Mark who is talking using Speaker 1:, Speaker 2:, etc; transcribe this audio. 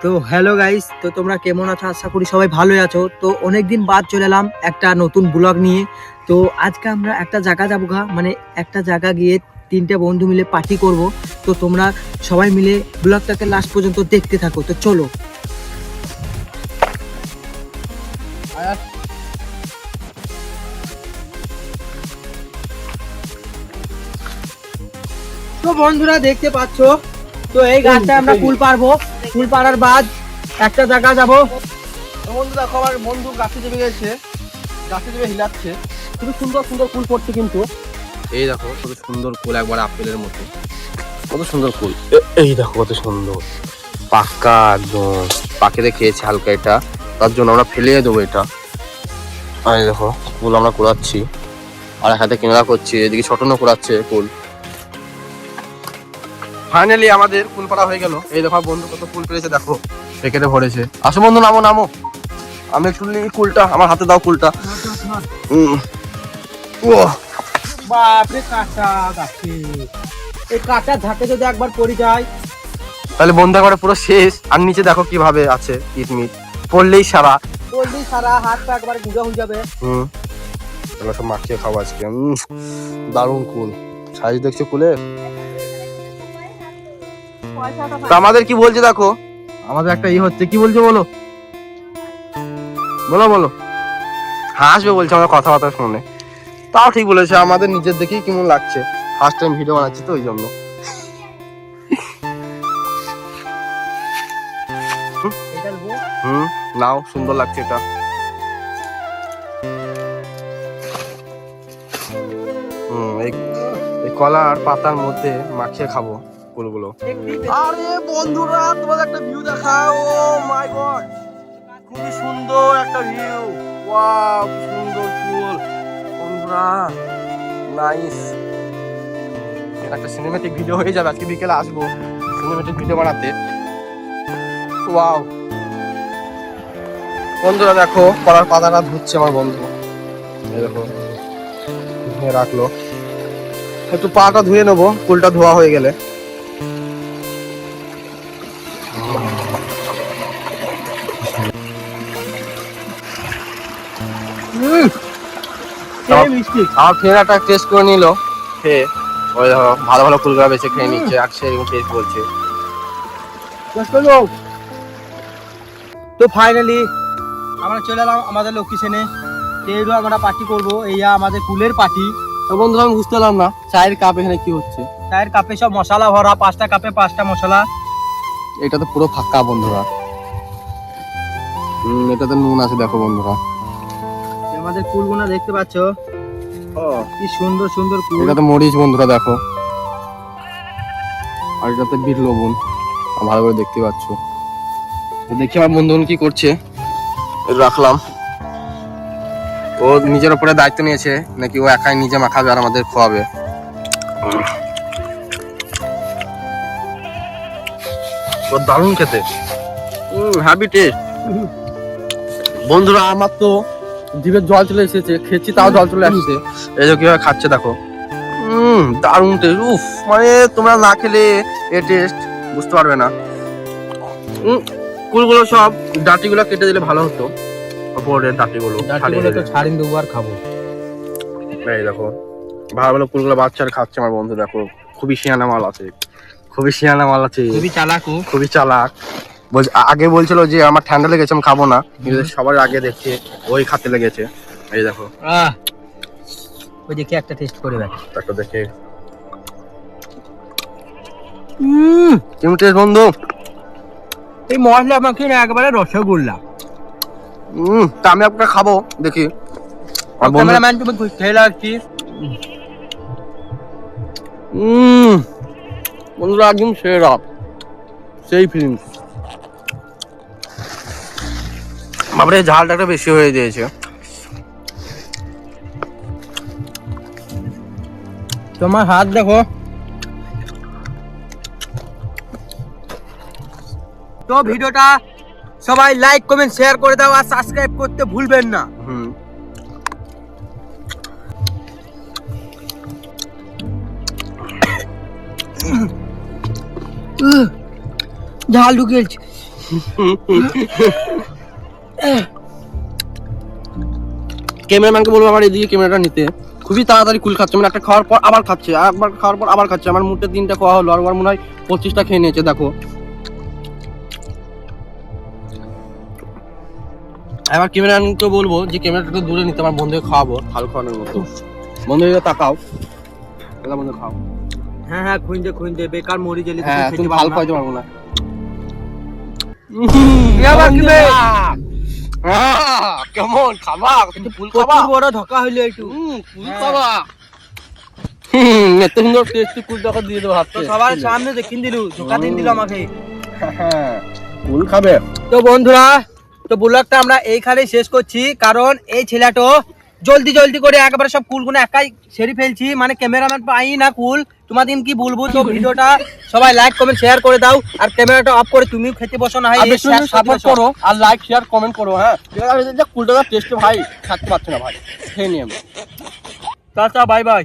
Speaker 1: তো hello guys, তো তোমরা কেমন আছো? আশা করি সবাই ভালোই আছো। তো অনেকদিন বাদ চলে এলাম একটা নতুন ব্লগ নিয়ে। তো আজকে আমরা একটা জায়গা যাবো মানে একটা জায়গা গিয়ে তিনটে বন্ধু মিলে পার্টি করব। তো তোমরা সবাই মিলে ব্লগটাকে লাস্ট পর্যন্ত দেখতে থাকো। তো চলো। তো বন্ধুরা দেখতে পাচ্ছো, তো এই গাছটা আমরা ফুল পারবো। ফুল পাড়ার বাদ একটা জায়গা যাবো।
Speaker 2: বন্ধু দেখো, আমার বন্ধু গাছে চেপে গেছে, গাছে চেপে হিলাচ্ছে। খুবই সুন্দর সুন্দর ফুল পড়ছে কিন্তু। এই দেখো কত সুন্দর ফুল, একবার আপেলের মতো, কত সুন্দর ফুল। এই দেখো কত সুন্দর পাকা, একদম পাখিতে খেয়েছে হালকা, এটা তার জন্য আমরা ফেলে দেবো এটা। আর এই দেখো ফুল আমরা কুড়াচ্ছি, আর এক হাতে কেনারা করছি, এদিকে ছোটনও কুড়াচ্ছে ফুল। ফাইনালি আমাদের ফুল পাড়া হয়ে গেল। এই দেখো বন্ধু কত ফুল পেরেছে, দেখো প্যাকেটে ভরেছে। আসো বন্ধু, নামো নামো, আমি একটু নিই ফুলটা, আমার হাতে দাও ফুলটা।
Speaker 1: বাপরে কাঁচা গাছে, এই কাঁচা ঝাঁকে যদি একবার পড়ে যায়
Speaker 2: তাহলে বন্ধু একবারে পুরো শেষ। আর নিচে দেখো কিভাবে আছে, ইটমিট পড়লেই সারা,
Speaker 1: পড়লেই সারা হাত পা একবার গুঁড়া হয়ে যাবে।
Speaker 2: তাহলে সব মাখিয়ে খাবো আজকে। দারুণ কুল, সাইজ দেখছো কুলের। তো আমাদের কি বলছে দেখো, আমাদের একটা হচ্ছে, কি বলছে বলো বলো বলো। হাসবে বলছে আমার কথাবার্তা শুনে। তাও ঠিক বলেছে, আমাদের নিজের দেখেই কেমন লাগছে। ফার্স্ট টাইম ভিডিও বানাচ্ছি তো ওই জন্য। নাও, সুন্দর লাগছে এটা। এই কলা আর পাতার মধ্যে মাখিয়ে খাবো ফুলগুলো। আরে বন্ধুরা, তোমাদের একটা ভিউ দেখাও। ও মাই গড, খুবই সুন্দর একটা ভিউ। ওয়াও, সুন্দর ফুল বন্ধুরা, নাইস। এটা একটা সিনেমেটিক ভিডিও হয়ে যাবে। আজকে বিকেলে আসবো সিনেমেটিক ভিডিও বানাতে। ওয়াও বন্ধুরা, দেখো কলার পাতাটা ধুচ্ছে আমার বন্ধু। এই দেখো ধুয়ে রাখলো, একটু পাটা ধুয়ে নেবো ফুলটা ধোয়া হয়ে গেলে। আমার ফেরাটা টেস্ট করে নিল, খেয়ে ওই দেখো ভালো ভালো ফুলগুলো বেছে খেয়ে নিচ্ছে, আর সেরকম টেস্ট বলছে।
Speaker 1: তো ফাইনালি আমরা চলে এলাম আমাদের লোকেশনে। এইগুলো আমরা পার্টি করবো, এই আমাদের কুলের পার্টি।
Speaker 2: তো বন্ধু আমি বুঝতে পারলাম না, চায়ের কাপ এখানে কি হচ্ছে?
Speaker 1: চায়ের কাপে সব মশলা ভরা, 5টা কাপে 5টা মশলা।
Speaker 2: এটা তো পুরো ফাঁকা বন্ধুরা। এটাতে নুন আছে দেখো বন্ধুরা।
Speaker 1: আমাদের কুলগুনা দেখতে পাচ্ছ, কি সুন্দর সুন্দর কুল।
Speaker 2: এটাতে মরিচ বন্ধুরা দেখো, আর এটাতে বিট লবণ, ভালো করে দেখতে পাচ্ছ। দেখি আমার বন্ধু কি করছে, রাখলাম। ও নিজের উপরে দায়িত্ব নিয়েছে নাকি ও একাই নিজে মাখাবে আর আমাদের খাওয়াবে। দারুণ খেতে, হ্যাপি টেস্ট বন্ধুরা। আমার তো জিভের জল চলে এসেছে, খেয়েছি তাও জল চলে আসছে। এই যে কিভাবে খাচ্ছে দেখো, দারুণ টেস্ট। উফ, মানে তোমরা না খেলে এ টেস্ট বুঝতে পারবে না। কুলগুলো সব ডাটিগুলো কেটে দিলে ভালো হতো, ওপরের ডাটিগুলো
Speaker 1: ছাড়িয়ে দেবো আর খাবো।
Speaker 2: এই দেখো ভালো ভালো কুলগুলো বাচ্চারা খাচ্ছে আমার বন্ধু। দেখো খুবই শিয়ানা মাল আছে, খুবই শিয়ানা মাল আছে,
Speaker 1: খুবই চালাক,
Speaker 2: খুবই চালাক। আগে বলছিল যে আমার ঠান্ডা লেগেছে আমি খাবো না, কিন্তু সবার আগে দেখছে ওই খাতে লেগেছে। এই দেখো,
Speaker 1: ওই দেখে একটা টেস্ট করে দেখ,
Speaker 2: একটা দেখে। কেমন টেস্ট বন্ধু?
Speaker 1: এই মশলা মাখিয়ে না একবারে রসগোল্লা।
Speaker 2: তা আমি আপনাকে খাবো দেখি।
Speaker 1: ক্যামেরাম্যান তুমি খেয়ে লাগছি।
Speaker 2: বন্ধুরা একদম সেরা, সেই ফিলিং। বাবারে ঝালটা একটা বেশি হয়ে দিয়েছে।
Speaker 1: তোমার হাত দেখো। তো ভিডিওটা সবাই লাইক কমেন্ট শেয়ার করে দাও, আর সাবস্ক্রাইব করতে ভুলবেন না। ঝাল ঢুকেছে।
Speaker 2: ক্যামেরাম্যানকে বলবো আমার এদিকে ক্যামেরাটা নিতে। খুবই তাড়াতাড়ি কুল খাচ্ছে, মানে একটা খাওয়ার পর আবার খাচ্ছে, একবার খাওয়ার পর আবার খাচ্ছে। আমার মুহূর্তে 3টা খাওয়া হলো, আর আমার মনে হয় 25টা খেয়ে নিয়েছে। দেখো এবার ক্যামেরাম্যানকে বলবো যে ক্যামেরাটাকে দূরে নিতে, আমার বন্ধুকে খাওয়াবো হাল খাওয়ানোর মতো। বন্ধুকে তাকাও, এটা বন্ধু খাও।
Speaker 1: হ্যাঁ হ্যাঁ, খুঁজতে বেকার মরি গেলি।
Speaker 2: হ্যাঁ তুমি হাল খাওয়াইতে পারবো না। কেমন খাবা? একটু ফুল খাবা?
Speaker 1: বড় ধোকা হইলো একটু।
Speaker 2: ফুল খাবা? এত সুন্দর টেস্টি ফুল টাকা দিয়ে দেবো হাতে।
Speaker 1: তো সবার সামনে দেখিন দিলু, ধোকা দিন দিল আমাকে।
Speaker 2: ফুল খাবে?
Speaker 1: তো বন্ধুরা, তো ব্লগটা আমরা এইখানেই শেষ করছি, কারণ এই ছেলেটা জলদি জলদি করে একবারে সব কুলগুলো একাই সেরে ফেলছি, মানে ক্যামেরাম্যান পাই না কুল। তোমাদের কি বলবো, তো ভিডিওটা সবাই লাইক কমেন্ট শেয়ার করে দাও, আর ক্যামেরাটা অফ করে তুমিও খেতে বসো না,
Speaker 2: সাপোর্ট করো আর লাইক শেয়ার কমেন্ট করো। হ্যাঁ কুলটা টেস্ট ভাই থাকতে পারছে না ভাই, খেয়ে নিয়ে আমি।
Speaker 1: Tata, bye bye.